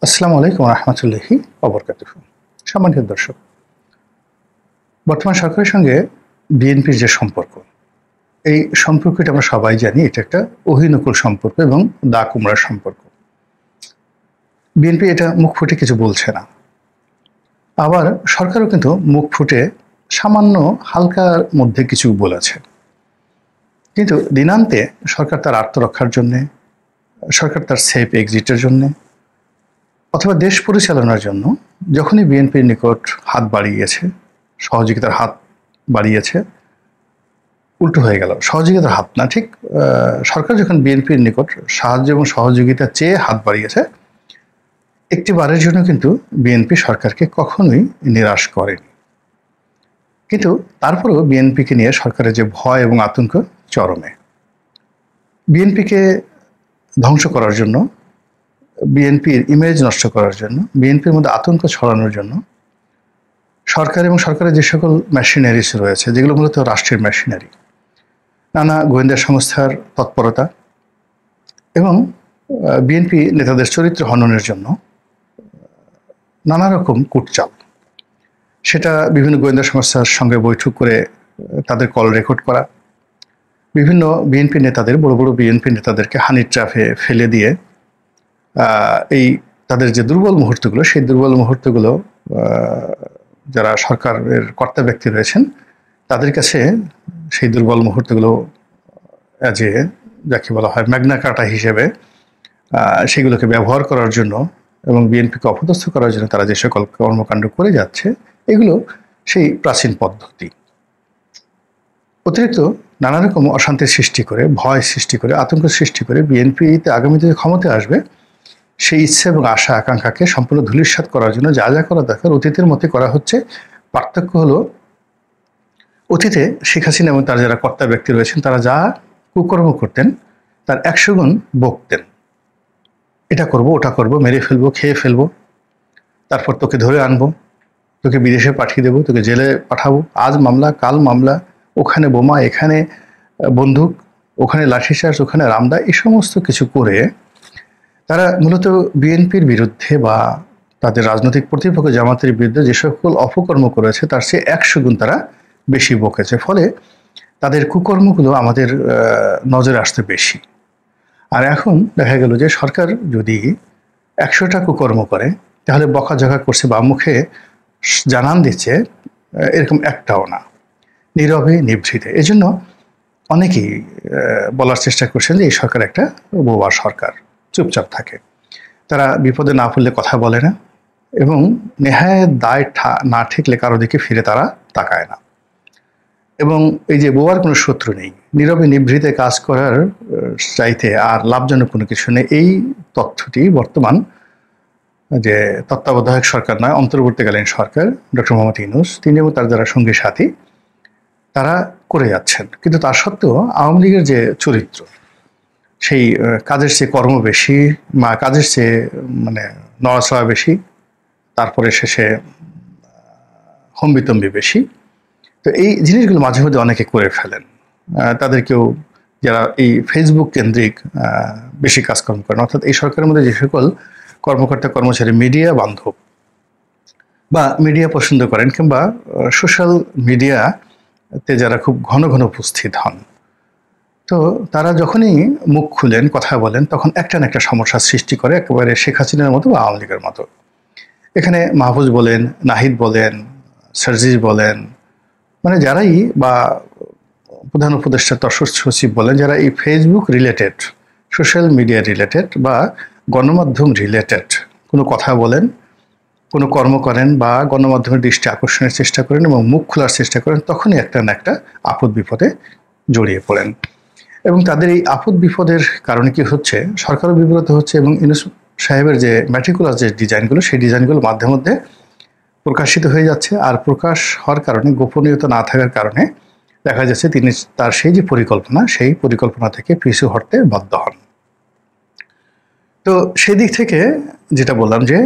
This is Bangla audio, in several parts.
আসসালামু আলাইকুম রহমতুল্লাহি ওবরকাতুহু। সম্মানিত দর্শক, বর্তমান সরকারের সঙ্গে বিএনপির যে সম্পর্ক, এই সম্পর্কটা আমরা সবাই জানি এটা একটা অহিনকুল সম্পর্ক এবং দা কুমড়ার সম্পর্ক। বিএনপি এটা মুখ ফুটে কিছু বলছে না, আবার সরকারও কিন্তু মুখ ফুটে সামান্য হালকার মধ্যে কিছু বলেছে। কিন্তু দিনান্তে সরকার তার আত্মরক্ষার জন্যে, সরকার তার সেফ এক্সিটের জন্যে অথবা দেশ পরিচালনার জন্য যখনই বিএনপির নিকট হাত বাড়িয়েছে, সহযোগিতার হাত বাড়িয়েছে, উল্টো হয়ে গেল। সহযোগিতার হাত না, ঠিক সরকার যখন বিএনপির নিকট সাহায্য এবং সহযোগিতা চেয়ে হাত বাড়িয়েছে, একটি বারের জন্য কিন্তু বিএনপি সরকারকে কখনোই নিরাশ করেনি। কিন্তু তারপরেও বিএনপিকে নিয়ে সরকারের যে ভয় এবং আতঙ্ক চরমে। বিএনপিকে ধ্বংস করার জন্য, বিএনপির ইমেজ নষ্ট করার জন্য, বিএনপির মধ্যে আতঙ্ক ছড়ানোর জন্য সরকার এবং সরকারের যে সকল মেশিনারিজ রয়েছে, যেগুলো মূলত রাষ্ট্রের মেশিনারি, নানা গোয়েন্দা সংস্থার তৎপরতা এবং বিএনপি নেতাদের চরিত্র হননের জন্য নানা রকম কূটচাল, সেটা বিভিন্ন গোয়েন্দা সংস্থার সঙ্গে বৈঠক করে তাদের কল রেকর্ড করা, বিভিন্ন বিএনপি নেতাদের, বড় বড় বিএনপি নেতাদেরকে হানি ট্র্যাপে ফেলে দিয়ে এই তাদের যে দুর্বল মুহূর্তগুলো, সেই দুর্বল মুহূর্তগুলো যারা সরকারের কর্তা ব্যক্তি রয়েছেন তাদের কাছে সেই দুর্বল মুহূর্তগুলো যে যাকে বলা হয় ম্যাগনা কার্টা হিসেবে সেগুলোকে ব্যবহার করার জন্য এবং বিএনপিকে অপদস্থ করার জন্য তারা যে সকল কর্মকাণ্ড করে যাচ্ছে, এগুলো সেই প্রাচীন পদ্ধতি। অতিরিক্ত নানা রকম অশান্তির সৃষ্টি করে, ভয় সৃষ্টি করে, আতঙ্ক সৃষ্টি করে বিএনপিতে আগামীতে ক্ষমতায় আসবে সেই ইচ্ছে এবং আশা আকাঙ্ক্ষাকে সম্পূর্ণ ধূলিসাৎ করার জন্য যা যা করা দরকার অতীতের মধ্যে করা হচ্ছে। পার্থক্য হলো, অতীতে শেখ হাসিনা এবং তার যারা কর্তা ব্যক্তি রয়েছেন তারা যা কুকর্ম করতেন তার 100 গুণ বকতেন। এটা করব, ওটা করব, মেরে ফেলবো, খেয়ে ফেলবো, তারপর তোকে ধরে আনবো, তোকে বিদেশে পাঠিয়ে দেবো, তোকে জেলে পাঠাবো, আজ মামলা কাল মামলা, ওখানে বোমা, এখানে বন্দুক, ওখানে লাঠিচার্জ, ওখানে রামদা, এই সমস্ত কিছু করে তারা মূলত বিএনপির বিরুদ্ধে বা তাদের রাজনৈতিক প্রতিপক্ষ জামাতের বিরুদ্ধে যে সকল অপকর্ম করেছে তার চেয়ে 100 গুণ তারা বেশি বকেছে। ফলে তাদের কুকর্মগুলো আমাদের নজরে আসতে বেশি। আর এখন দেখা গেল যে সরকার যদি 100টা কুকর্ম করে তাহলে বকাঝকা করছে বা মুখে জানান দিচ্ছে এরকম একটাও না, নীরবে নিভৃতে। এই জন্য অনেকেই বলার চেষ্টা করছেন যে এই সরকার একটা বোবা সরকার, চুপচাপ থাকে, তারা বিপদে না পড়লে কথা বলে না এবং নেহায়েত দায় না ঠেকলে কারো দিকে ফিরে তারা তাকায় না। এবং এই যে বোবার কোনো শত্রু নেই, নীরবে নিভৃতে কাজ করার চাইতে আর লাভজনক কোনো কিছু নেই, এই তথ্যটি বর্তমান যে তত্ত্বাবধায়ক সরকার নয়, অন্তর্বর্তীকালীন সরকার ডক্টর মোহাম্মদ ইউনূস, তিনি এবং তার যারা সঙ্গী সাথী তারা করে যাচ্ছেন। কিন্তু তা সত্ত্বেও আওয়ামী লীগের যে চরিত্র, সেই কাজের চেয়ে কর্ম বেশি, কাজের চেয়ে নড়াচড়া বেশি, তারপরে শেষে হম্বিতম্বি বেশি। তো এই জিনিসগুলো মাঝে মধ্যে অনেকে করে ফেলেন। তাদেরকেও যারা এই ফেসবুক কেন্দ্রিক বেশি কাজকর্ম করেন, অর্থাৎ এই সরকারের মধ্যে যে সকল কর্মকর্তা কর্মচারী মিডিয়া বান্ধব বা মিডিয়া পছন্দ করেন কিংবা সোশ্যাল মিডিয়াতে যারা খুব ঘন ঘন উপস্থিত হন, তো তারা যখনই মুখ খুলেন, কথা বলেন, তখন একটা না একটা সমস্যার সৃষ্টি করে, একেবারে শেখ হাসিনার মতো বা আওয়ামী লীগের মতো। এখানে মাহফুজ বলেন, নাহিদ বলেন, সার্জিস বলেন, যারাই বা প্রধান উপদেষ্টা তসর সচিব বলেন, যারা এই Facebook related, social media related বা গণমাধ্যম রিলেটেড কোনো কথা বলেন, কোনো কর্ম করেন বা গণমাধ্যমের দৃষ্টি আকর্ষণের চেষ্টা করেন এবং মুখ খোলার চেষ্টা করেন, তখনই একটা না একটা আপদ বিপদে জড়িয়ে পড়েন। এবং তাদের এই আপদ বিপদের কারণে কি হচ্ছে, সরকারও বিব্রত হচ্ছে এবং ইউনূস সাহেবের যে ম্যাট্রিকুলার যে ডিজাইনগুলো, সেই ডিজাইনগুলো মাঝে মধ্যে প্রকাশিত হয়ে যাচ্ছে। আর প্রকাশ হওয়ার কারণে, গোপনীয়তা না থাকার কারণে দেখা যাচ্ছে তিনি তার সেই যে পরিকল্পনা, সেই পরিকল্পনা থেকে পিছু হটতে বাধ্য হন। তো সেই দিক থেকে যেটা বললাম যে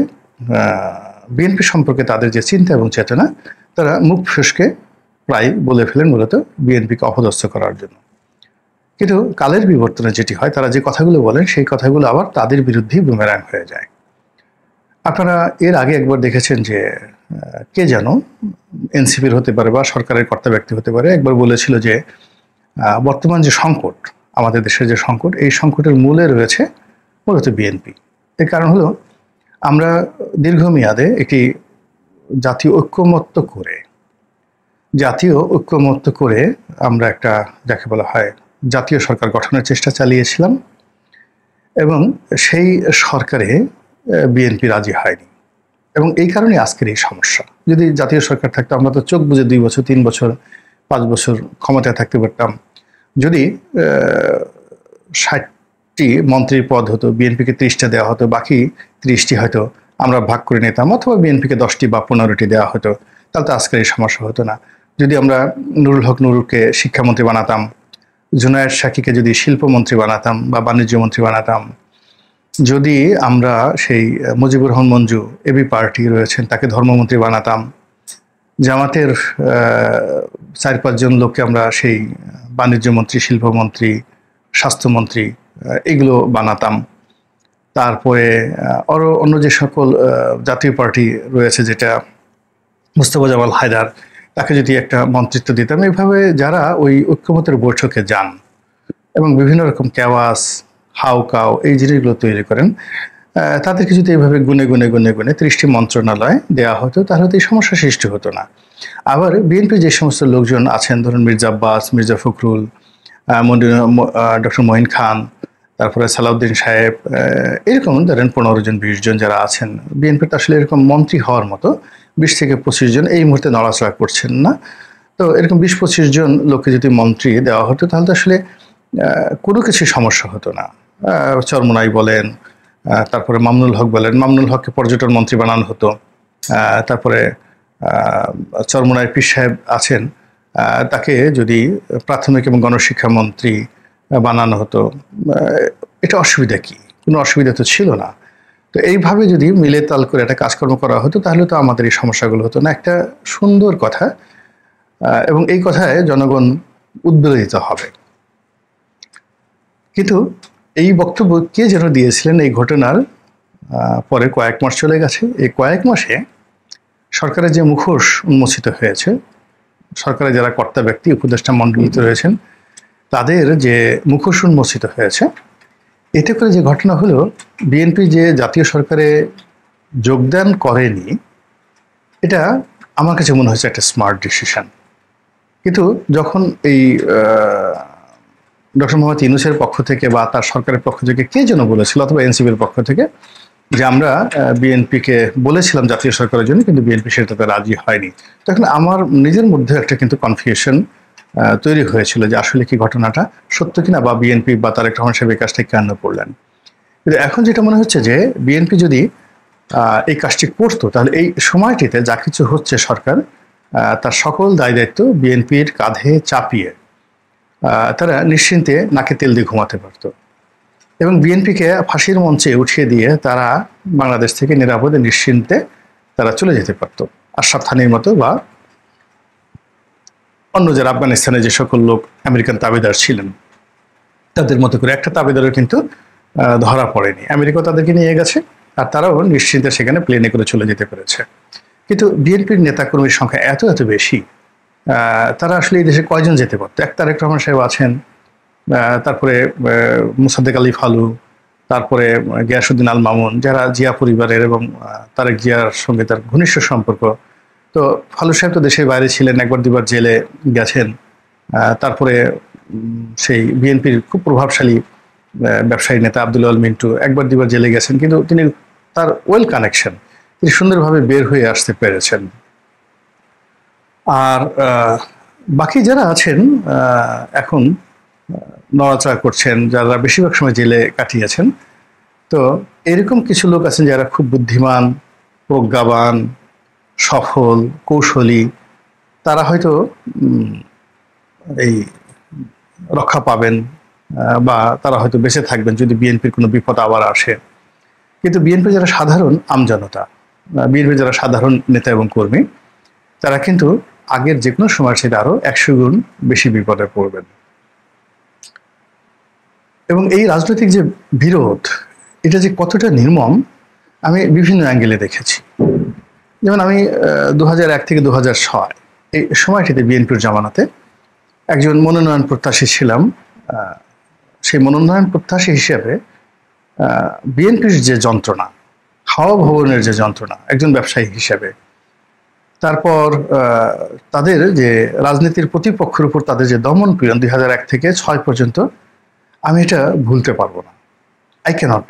বিএনপি সম্পর্কে তাদের যে চিন্তা এবং চেতনা, তারা মুখ ফসকে প্রায় বলে ফেলেন মূলত বিএনপিকে অপদস্থ করার জন্য। কিন্তু কালের বিবর্তনে যেটি হয়, তারা যে কথাগুলো বলেন সেই কথাগুলো আবার তাদের বিরুদ্ধেই বুমেরাং হয়ে যায়। আপনারা এর আগে একবার দেখেছেন যে কে যেন এনসিপির হতে পারে বা সরকারের কর্তা ব্যক্তি হতে পারে, একবার বলেছিল যে বর্তমান যে সংকট, আমাদের দেশের যে সংকট, এই সংকটের মূলে রয়েছে মূলত বিএনপি। এর কারণ হলো আমরা দীর্ঘমেয়াদে একটি জাতীয় ঐক্যমত্য করে আমরা একটা যাকে বলা হয় জাতীয় সরকার গঠনের চেষ্টা চালিয়েছিলাম, এবং সেই সরকারে বিএনপি রাজি হয়নি, এবং এই কারণে আজকের এই সমস্যা। যদি জাতীয় সরকার থাকতো আমরা তো চোখ বুজে 2 বছর 3 বছর 5 বছর ক্ষমতায় থাকতে পারতাম। যদি 60টি মন্ত্রীর পদ হতো, বিএনপিকে 30টা দেওয়া হতো, বাকি 30টি হয়তো আমরা ভাগ করে নিতাম, অথবা বিএনপিকে 10টি বা 15টি দেওয়া হতো, তাহলে তো আজকের এই সমস্যা হতো না। যদি আমরা নুরুল হক নুরুকে শিক্ষামন্ত্রী বানাতাম, জুনায়েদ সাকিকে যদি শিল্পমন্ত্রী বানাতাম বা বাণিজ্য মন্ত্রী বানাতাম, যদি আমরা সেই মুজিবুর রহমান মঞ্জু এবি পার্টি রয়েছেন তাকে ধর্মমন্ত্রী বানাতাম, জামাতের 4-5 জন লোককে আমরা সেই বাণিজ্য মন্ত্রী, শিল্পমন্ত্রী, স্বাস্থ্যমন্ত্রী এগুলো বানাতাম, তারপরে আরও অন্য যে সকল জাতীয় পার্টি রয়েছে, যেটা মুস্তাফা জামাল হায়দার, তাকে যদি একটা মন্ত্রিত্ব দিতাম, এইভাবে যারা ওই ঐক্যমতের বৈঠকে যান এবং বিভিন্ন রকম ক্যাওয়াস হাউকাও এই জিনিসগুলো তৈরি করেন, তাদেরকে যদি এইভাবে গুনে 30টি মন্ত্রণালয় দেওয়া হতো, তাহলে তো এই সমস্যা সৃষ্টি হতো না। আবার বিএনপি যে সমস্ত লোকজন আছেন, ধরুন মির্জা আব্বাস, মির্জা ফখরুল, ডক্টর মঈন খান, তারপরে সালাউদ্দিন সাহেব, এরকম ধরেন 15 জন 20 জন যারা আছেন, বিএনপির তো আসলে এরকম মন্ত্রী হওয়ার মতো 20 থেকে 25 জন এই মুহূর্তে নড়াচড়া করছেন না। তো এরকম 20-25 জন লোককে যদি মন্ত্রী দেওয়া হতো, তাহলে তো আসলে কোনো কিছু সমস্যা হতো না। চরমোনাই বলেন, তারপরে মামুনুল হক বলেন, মামুনুল হককে পর্যটন মন্ত্রী বানানো হতো, তারপরে চরমোনাই পীর সাহেব আছেন, তাকে যদি প্রাথমিক এবং গণশিক্ষা মন্ত্রী বানানো হতো, এটা অসুবিধা কি? কোনো অসুবিধা তো ছিল না। তো এইভাবে যদি মিলে তাল করে একটা কাজকর্ম করা হতো, তাহলে তো আমাদের এই সমস্যাগুলো হতো না। একটা সুন্দর কথা, এবং এই কথায় জনগণ উদ্বেলিত হবে। কিন্তু এই বক্তব্য কে যেন দিয়েছিলেন এই ঘটনার পরে কয়েক মাস চলে গেছে। এই কয়েক মাসে সরকারের যে মুখোশ উন্মোচিত হয়েছে, সরকারের যারা কর্তা ব্যক্তি উপদেষ্টা মণ্ডলীতে রয়েছেন, তাদের যে মুখোশ উন্মোচিত হয়েছে, এতে করে যে ঘটনা হলো, বিএনপি যে জাতীয় সরকারে যোগদান করেনি, এটা আমার কাছে মনে হয়েছে একটা স্মার্ট ডিসিশন। কিন্তু যখন এই ডক্টর মোহাম্মদ ইউনূসের পক্ষ থেকে বা তার সরকারের পক্ষ থেকে কে যেন বলেছিল, অথবা এনসিপির পক্ষ থেকে, যে আমরা বিএনপিকে বলেছিলাম জাতীয় সরকারের জন্য, কিন্তু বিএনপি সেটাতে রাজি হয়নি, তখন আমার নিজের মধ্যে একটা কিন্তু কনফিউশন তৈরি হয়েছিল যে আসলে কি ঘটনাটা সত্য কিনা, বা বিএনপি বা তারেক রহমান সাহেব এই কাজটা কেন করলেন। কিন্তু এখন যেটা মনে হচ্ছে যে বিএনপি যদি এই কাজটি করতো, তাহলে এই সময়টিতে যা কিছু হচ্ছে সরকার তার সকল দায় দায়িত্ব বিএনপির কাঁধে চাপিয়ে তারা নিশ্চিন্তে নাকে তেল দিয়ে ঘুমাতে পারত, এবং বিএনপিকে ফাঁসির মঞ্চে উঠিয়ে দিয়ে তারা বাংলাদেশ থেকে নিরাপদে নিশ্চিন্তে তারা চলে যেতে পারত। আশরাফ থানির মতো বা অন্য যারা আফগানিস্তানে যে সকল লোক আমেরিকান তাবেদার ছিলেন, তাদের মতো করে একটা তাবেদারও কিন্তু ধরা পড়েনি। আমেরিকা তাদেরকে নিয়ে গেছে, আর তারাও নিশ্চিন্তে সেখানে প্লেনে করে চলে যেতে পেরেছে। কিন্তু বিএনপির নেতাকর্মীর সংখ্যা এত বেশি, তারা আসলে এই দেশে কয়জন যেতে পারতো? এক তারেক রহমান সাহেব আছেন, তারপরে মুসাদ্দেক আলী ফালু, তারপরে গিয়াসউদ্দিন আল মামুন, যারা জিয়া পরিবারের এবং তারেক জিয়ার সঙ্গে তার ঘনিষ্ঠ সম্পর্ক। তো ফালু সাহেব তো দেশের বাইরে ছিলেন, একবার দুবার জেলে গেছেন। তারপরে সেই বিএনপির খুব প্রভাবশালী ব্যবসায়ী নেতা আব্দুল আল মিন্টু একবার দুবার জেলে গেছেন, কিন্তু তিনি তার ওয়েল কানেকশন, তিনি সুন্দরভাবে বের হয়ে আসতে পেরেছেন। আর বাকি যারা আছেন এখন নড়াচড়া করছেন, যারা বেশিরভাগ সময় জেলে কাটিয়েছেন, তো এরকম কিছু লোক আছেন যারা খুব বুদ্ধিমান, প্রজ্ঞাবান, সফল, কৌশলী, তারা হয়তো এই রক্ষা পাবেন বা তারা হয়তো বেঁচে থাকবেন যদি বিএনপির কোনো বিপদ আবার আসে। কিন্তু বিএনপির যারা সাধারণ আমজনতা, বিএনপির যারা সাধারণ নেতা এবং কর্মী, তারা কিন্তু আগের যে কোনো সময় সেটা আরো 100 গুণ বেশি বিপদে পড়বেন। এবং এই রাজনৈতিক যে বিরোধ, এটা যে কতটা নির্মম আমি বিভিন্ন অ্যাঙ্গেলে দেখেছি। যেমন আমি 2001 থেকে 2006 এই সময়টিতে বিএনপির জামানাতে একজন মনোনয়ন প্রত্যাশী ছিলাম। সেই মনোনয়ন প্রত্যাশী হিসেবে বিএনপির যে যন্ত্রণা, হাওয়া ভবনের যে যন্ত্রণা একজন ব্যবসায়ী হিসেবে, তারপর তাদের যে রাজনীতির প্রতিপক্ষের উপর তাদের যে দমন পীড়ন 2001 থেকে 6 পর্যন্ত, আমি এটা ভুলতে পারবো না। I cannot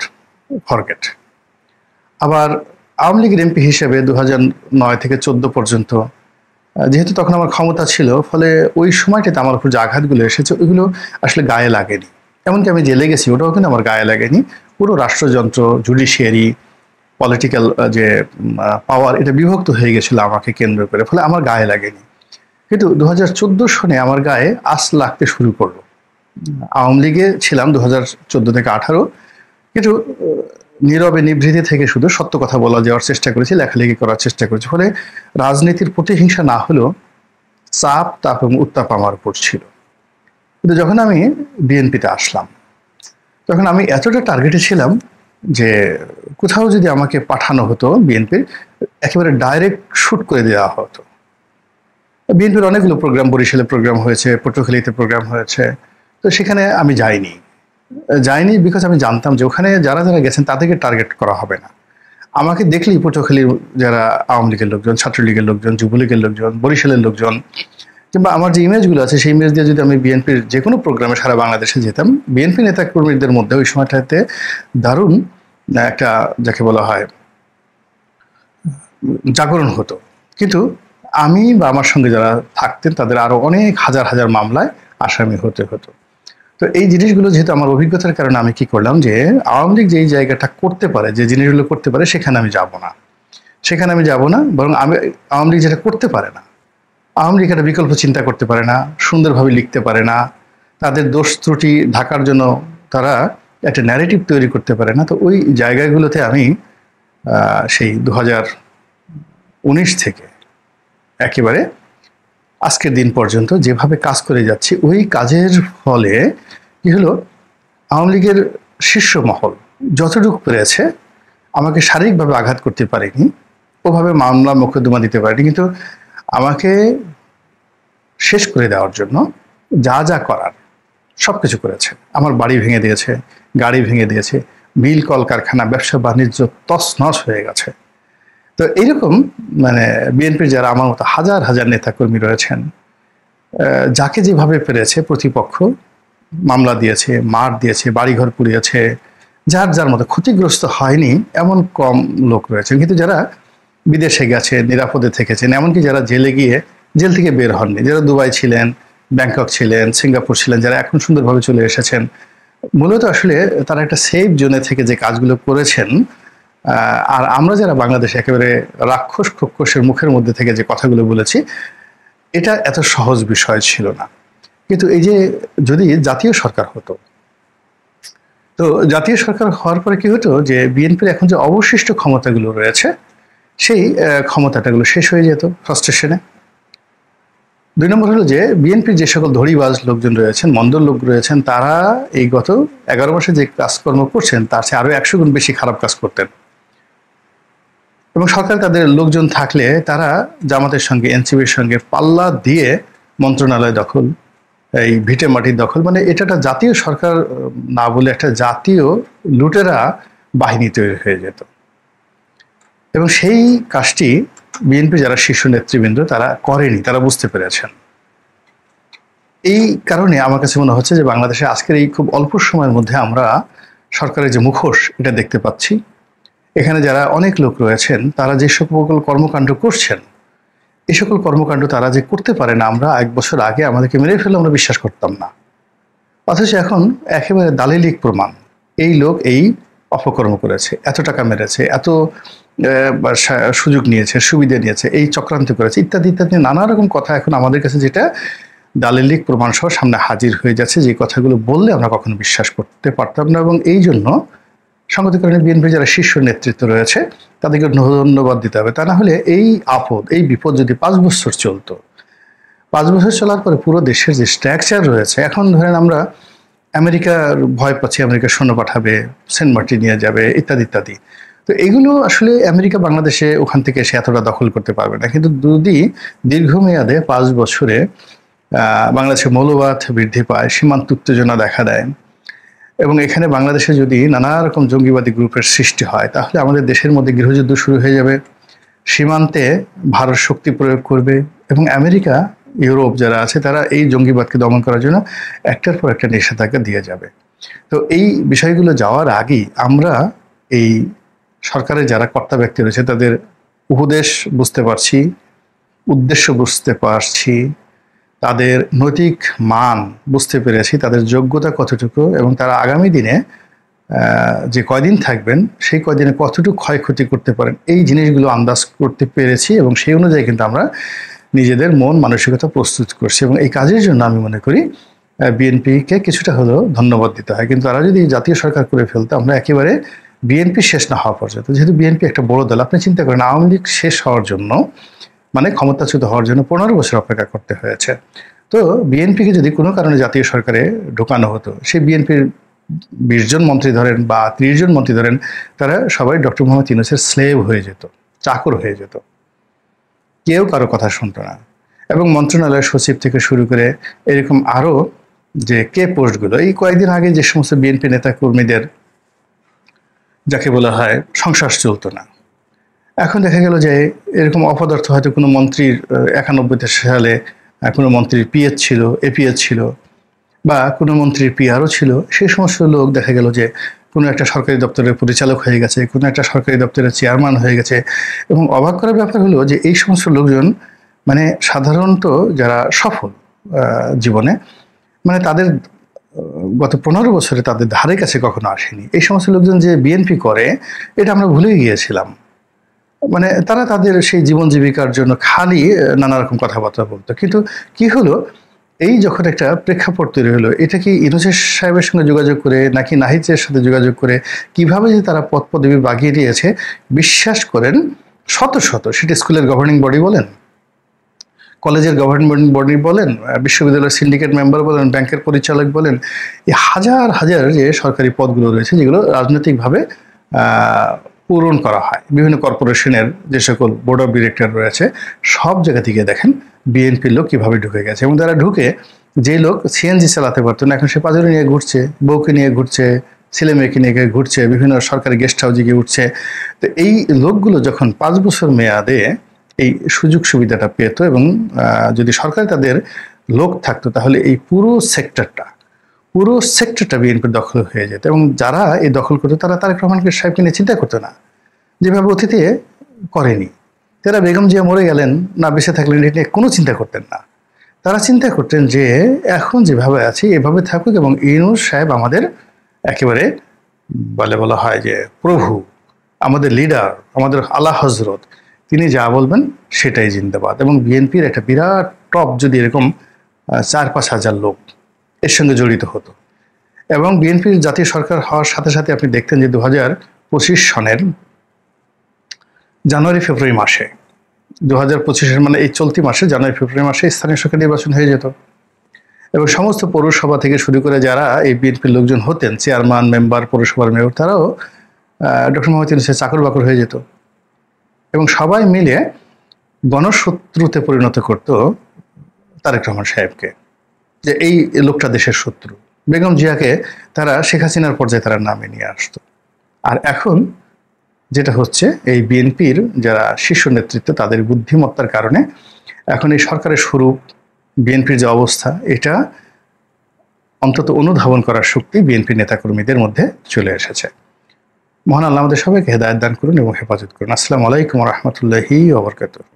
forget. আবার আওয়ামী লীগের এমপি হিসেবে 2009 থেকে 14 পর্যন্ত, যেহেতু তখন আমার ক্ষমতা ছিল, ফলে ওই সময়টাতে আমার উপর যে আঘাতগুলো এসেছে ওইগুলো আসলে গায়ে লাগেনি। এমনকি আমি জেলে গেছি, ওটাও কিন্তু আমার গায়ে লাগেনি। পুরো রাষ্ট্রযন্ত্র, জুডিশিয়ারি, পলিটিক্যাল যে পাওয়ার, এটা বিভক্ত হয়ে গেছিল আমাকে কেন্দ্র করে, ফলে আমার গায়ে লাগেনি। কিন্তু 2014 সনে আমার গায়ে আঁচ লাগতে শুরু করলো। আওয়ামী লীগে ছিলাম 2014 থেকে 18, কিন্তু নীরবে নিভৃতি থেকে শুধু সত্য কথা বলা যাওয়ার চেষ্টা করেছি, লেখালেখি করার চেষ্টা করেছি। ফলে রাজনীতির প্রতিহিংসা না হলেও চাপ, তাপ এবং উত্তাপ আমার উপর ছিল। কিন্তু যখন আমি বিএনপিতে আসলাম, তখন আমি এতটা টার্গেটে ছিলাম যে কোথাও যদি আমাকে পাঠানো হতো বিএনপির, একেবারে ডাইরেক্ট শুট করে দেওয়া হতো। বিএনপির অনেকগুলো প্রোগ্রাম, বরিশালে প্রোগ্রাম হয়েছে, পটুয়াখালীতে প্রোগ্রাম হয়েছে, তো সেখানে আমি যাইনি বিকজ আমি জানতাম যে ওখানে যারা যারা গেছেন তাদেরকে টার্গেট করা হবে না। আমাকে দেখলেই পটুয়াখালীর যারা আওয়ামী লীগের লোকজন, ছাত্রলীগের লোকজন, যুবলীগের লোকজন, বরিশালের লোকজন, কিংবা আমার যে ইমেজগুলো আছে সেই ইমেজ দিয়ে যদি আমি বিএনপির যে কোনো প্রোগ্রামে সারা বাংলাদেশে যেতাম, বিএনপি নেতা কর্মীদের মধ্যে ওই সময়টাতে দারুণ একটা, যাকে বলা হয়, জাগরণ হতো। কিন্তু আমি বা আমার সঙ্গে যারা থাকতেন তাদের আরো অনেক হাজার হাজার মামলায় আসামি হতে হতো। তো এই জিনিসগুলো যেহেতু আমার অভিজ্ঞতার কারণে আমি কি করলাম, যে আওয়ামী লীগ যেই জায়গাটা করতে পারে, যে জিনিসগুলো করতে পারে, সেখানে আমি যাব না, বরং আমি আওয়ামী লীগ যেটা করতে পারে না, আওয়ামী লীগ একটা বিকল্প চিন্তা করতে পারে না, সুন্দরভাবে লিখতে পারে না, তাদের দোষ ত্রুটি ঢাকার জন্য তারা একটা ন্যারেটিভ তৈরি করতে পারে না। তো ওই জায়গাগুলোতে আমি সেই 2019 থেকে একেবারে আজকের দিন পর্যন্ত যেভাবে কাজ করে যাচ্ছি, ওই কাজের ফলে কি হলো, আওয়ামী লীগের শীর্ষ মহল যতটুকু পেরেছে আমাকে শারীরিকভাবে আঘাত করতে পারেনি, ওভাবে মামলা মোকদ্দমা দিতে পারেনি, কিন্তু আমাকে শেষ করে দেওয়ার জন্য যা যা করার সবকিছু করেছে। আমার বাড়ি ভেঙে দিয়েছে, গাড়ি ভেঙে দিয়েছে, মিল কলকারখানা, ব্যবসা বাণিজ্য তছনছ হয়ে গেছে। তো এইরকম বিএনপির যারা আমার মতো হাজার হাজার নেতাকর্মী রয়েছেন, যাকে যেভাবে পেরেছে প্রতিপক্ষ মামলা দিয়েছে, মার দিয়েছে, বাড়িঘর পুড়িয়েছে, যার যার মতো ক্ষতিগ্রস্ত হয়নি এমন কম লোক রয়েছেন। কিন্তু যারা বিদেশে গেছে, নিরাপদে থেকেছেন, এমনকি যারা জেলে গিয়ে জেল থেকে বের হননি, যারা দুবাই ছিলেন, ব্যাংকক ছিলেন, সিঙ্গাপুর ছিলেন, যারা এখন সুন্দরভাবে চলে এসেছেন, মূলত আসলে তারা একটা সেফ জোনে থেকে যে কাজগুলো করেছেন, আর আমরা যারা বাংলাদেশে একেবারে রাক্ষস খক্ষসের মুখের মধ্যে থেকে যে কথাগুলো বলেছি, এটা এত সহজ বিষয় ছিল না। কিন্তু এই যে যদি জাতীয় সরকার হতো, তো জাতীয় সরকার হওয়ার পরে কি হতো, যে বিএনপির এখন যে অবশিষ্ট ক্ষমতাগুলো রয়েছে সেই ক্ষমতাটাগুলো শেষ হয়ে যেত ফ্রাস্ট্রেশনে। 2 নম্বর হলো যে বিএনপির যে সকল ধড়িবাজ লোকজন রয়েছেন, মন্দ লোক রয়েছেন, তারা এই গত 11 মাসে যে কাজকর্ম করছেন তার চেয়ে আরো 100 গুণ বেশি খারাপ কাজ করতেন। এবং সরকার তাদের লোকজন থাকলে তারা জামাতের সঙ্গে, এনসিপির সঙ্গে পাল্লা দিয়ে মন্ত্রণালয় দখল, এই ভিটে মাটির দখল, এটা একটা জাতীয় সরকার না বলে একটা জাতীয় লুটেরা বাহিনী তৈরি হয়ে যেত। এবং সেই কাজটি বিএনপি যারা শীর্ষ নেতৃবৃন্দ তারা করেনি, তারা বুঝতে পেরেছেন। এই কারণে আমার কাছে মনে হচ্ছে যে বাংলাদেশে আজকের এই খুব অল্প সময়ের মধ্যে আমরা সরকারের যে মুখোশ এটা দেখতে পাচ্ছি। এখানে যারা অনেক লোক রয়েছেন তারা যে সকল কর্মকাণ্ড করছেন, এই সকল কর্মকাণ্ড তারা যে করতে পারে না, আমরা 1 বছর আগে আমাদেরকে মেরে ফেলে আমরা বিশ্বাস করতাম না। অথচ এখন একেবারে দালিলিক প্রমাণ, এই লোক এই অপকর্ম করেছে, এত টাকা মেরেছে, এত সুযোগ নিয়েছে, সুবিধা নিয়েছে, এই চক্রান্ত করেছে, ইত্যাদি ইত্যাদি নানা রকম কথা এখন আমাদের কাছে যেটা দালিলিক প্রমাণ সহ সামনে হাজির হয়ে যাচ্ছে, যে কথাগুলো বললে আমরা কখনো বিশ্বাস করতে পারতাম না। এবং এই জন্য সংগত কারণে বিএনপি যারা শীর্ষ নেতৃত্ব রয়েছে তাদেরকে ধন্যবাদ দিতে হবে। তা না হলে এই আপদ, এই বিপদ যদি 5 বছর চলতো, 5 বছর চলার পরে পুরো দেশের যে স্ট্রাকচার রয়েছে, এখন ধরেন আমরা আমেরিকার ভয় পাচ্ছি, আমেরিকা সৈন্য পাঠাবে, সেন্ট মার্টিন নিয়ে যাবে, ইত্যাদি ইত্যাদি। তো এগুলো আসলে আমেরিকা বাংলাদেশে ওখান থেকে এসে এতটা দখল করতে পারবে না, কিন্তু যদি দীর্ঘমেয়াদে 5 বছরে বাংলাদেশে মৌলবাদ বৃদ্ধি পায়, সীমান্ত উত্তেজনা দেখা দেয়, এবং এখানে বাংলাদেশে যদি নানা রকম জঙ্গিবাদী গ্রুপের সৃষ্টি হয়, তাহলে আমাদের দেশের মধ্যে গৃহযুদ্ধ শুরু হয়ে যাবে, সীমান্তে ভারত শক্তি প্রয়োগ করবে, এবং আমেরিকা ইউরোপ যারা আছে তারা এই জঙ্গিবাদকে দমন করার জন্য একটার পর একটা নিষেধাজ্ঞা দিয়ে যাবে। তো এই বিষয়গুলো যাওয়ার আগেই আমরা এই সরকারের যারা কর্তা ব্যক্তি রয়েছে তাদের উপদেশ বুঝতে পারছি, উদ্দেশ্য বুঝতে পারছি, তাদের নৈতিক মান বুঝতে পেরেছি, তাদের যোগ্যতা কতটুকু, এবং তারা আগামী দিনে যে কয়দিন থাকবেন সেই কয়দিনে কতটুকু ক্ষয়ক্ষতি করতে পারেন, এই জিনিসগুলো আন্দাজ করতে পেরেছি, এবং সেই অনুযায়ী কিন্তু আমরা নিজেদের মন মানসিকতা প্রস্তুত করছি। এবং এই কাজের জন্য আমি মনে করি বিএনপিকে কিছুটা হলেও ধন্যবাদ দিতে হয়। কিন্তু তারা যদি জাতীয় সরকার করে ফেলতো, আমরা একেবারে বিএনপি শেষ না হওয়া পর্যন্ত, যেহেতু বিএনপি একটা বড় দল, আপনি চিন্তা করেন আওয়ামী লীগ শেষ হওয়ার জন্য মানে ক্ষমতাচ্যুত হওয়ার জন্য 15 বছর অপেক্ষা করতে হয়েছে। তো বিএনপিকে যদি কোনো কারণে জাতীয় সরকারে ঢোকানো হতো, সেই বিএনপির 20 জন মন্ত্রী ধরেন বা 30 জন মন্ত্রী ধরেন, তারা সবাই ডক্টর মোহাম্মদ ইউনূসের স্লেভ হয়ে যেত, চাকর হয়ে যেত, কেউ কারো কথা শুনতো না। এবং মন্ত্রণালয়ের সচিব থেকে শুরু করে এরকম আরও যে পোস্টগুলো, এই কয়েকদিন আগে যে সমস্ত বিএনপি নেতা কর্মীদের যাকে বলা হয় সংসার চলতো না, এখন দেখা গেল যে এরকম অপদার্থ হয়তো কোনো মন্ত্রীর 91 সালে কোনো মন্ত্রীর পিএস ছিল, এপিএস ছিল, বা কোনো মন্ত্রীর পিআরও ছিল, সেই সমস্ত লোক দেখা গেল যে কোনো একটা সরকারি দপ্তরের পরিচালক হয়ে গেছে, কোনো একটা সরকারি দপ্তরের চেয়ারম্যান হয়ে গেছে। এবং অবাক করার ব্যাপার হলো যে এই সমস্ত লোকজন মানে সাধারণত যারা সফল জীবনে, মানে তাদের গত 15 বছরে তাদের ধারে কাছে কখনো আসেনি। এই সমস্ত লোকজন যে বিএনপি করে এটা আমরা ভুলেই গিয়েছিলাম। মানে তারা তাদের সেই জীবন জীবিকার জন্য খালি নানা রকম কথাবার্তা বলতো। কিন্তু কি হলো, এই যখন একটা প্রেক্ষাপট তৈরি হলো, এটা কি ইউনূস সাহেবের সঙ্গে যোগাযোগ করে নাকি নাহিদের সাথে যোগাযোগ করে কিভাবে যে তারা পদ পদবি বাগিয়ে দিয়েছে, বিশ্বাস করেন শত শত, সেটা স্কুলের গভর্নিং বডি বলেন, কলেজের গভর্নিং বডি বলেন, বিশ্ববিদ্যালয়ের সিন্ডিকেট মেম্বার বলেন, ব্যাংকের পরিচালক বলেন, এই হাজার হাজার যে সরকারি পদগুলো রয়েছে যেগুলো রাজনৈতিকভাবে পূরণ করা হয়, বিভিন্ন কর্পোরেশনের যে সকল বোর্ড অফ ডিরেক্টর রয়েছে, সব জায়গা থেকে দেখেন বিএনপির লোক কীভাবে ঢুকে গেছে। এবং তারা ঢুকে, যে লোক সিএনজি চালাতে পারতো না এখন সে পাঁজরে নিয়ে ঘুরছে, বউকে নিয়ে ঘুরছে, ছেলে মেয়েকে নিয়ে ঘুরছে, বিভিন্ন সরকারি গেস্ট হাউসে গিয়ে উঠছে। তো এই লোকগুলো যখন 5 বছর মেয়াদে এই সুযোগ সুবিধাটা পেত, এবং যদি সরকার তাদের লোক থাকতো, তাহলে এই পুরো সেক্টরটা বিএনপির দখল হয়ে যেত। এবং যারা এই দখল করতো তারা তারেক রহমান সাহেবকে নিয়ে চিন্তা করতো না, যেভাবে অতীতে করেনি। তারা বেগম জিয়া মরে গেলেন না বেঁচে থাকলেন এটা নিয়ে কোনো চিন্তা করতেন না। তারা চিন্তা করতেন যে এখন যেভাবে আছে এভাবে থাকুক, এবং ইউনূস সাহেব আমাদের একেবারে বলা হয় যে প্রভু, আমাদের লিডার, আমাদের আলা হজরত, তিনি যা বলবেন সেটাই জিন্দাবাদ। এবং বিএনপির একটা বিরাট টপ যদি এরকম 4-5 হাজার লোক এর সঙ্গে জড়িত হতো, এবং বিএনপির জাতীয় সরকার হওয়ার সাথে সাথে আপনি দেখতেন যে 2025 সনের জানুয়ারি ফেব্রুয়ারি মাসে, 2025 মানে এই চলতি মাসে জানুয়ারি ফেব্রুয়ারি মাসে স্থানীয় সরকার নির্বাচন হয়ে যেত, এবং সমস্ত পৌরসভা থেকে শুরু করে যারা এই বিএনপির লোকজন হতেন, চেয়ারম্যান, মেম্বার, পৌরসভার মেয়র, তারাও ডক্টর মোহাম্মদ ইউনূসের চাকর বাকর হয়ে যেত, এবং সবাই মিলে গণশত্রুতে পরিণত করত তারেক রহমান সাহেবকে, যে এই লোকটা দেশের শত্রু। বেগম জিয়াকে তারা শেখ হাসিনার পর্যায়ে তারা নামে নিয়ে আসতো। আর এখন যেটা হচ্ছে, এই বিএনপির যারা শীর্ষ নেতৃত্ব তাদের বুদ্ধিমত্তার কারণে এখন এই সরকারের স্বরূপ, বিএনপির যে অবস্থা, এটা অন্তত অনুধাবন করার শক্তি বিএনপির নেতাকর্মীদের মধ্যে চলে এসেছে। মহান আল্লাহ আমাদের সবাইকে হেদায়েত দান করুন এবং হেফাজত করুন। আসসালামু আলাইকুম ওয়া রাহমাতুল্লাহি ওয়া বারাকাতুহু।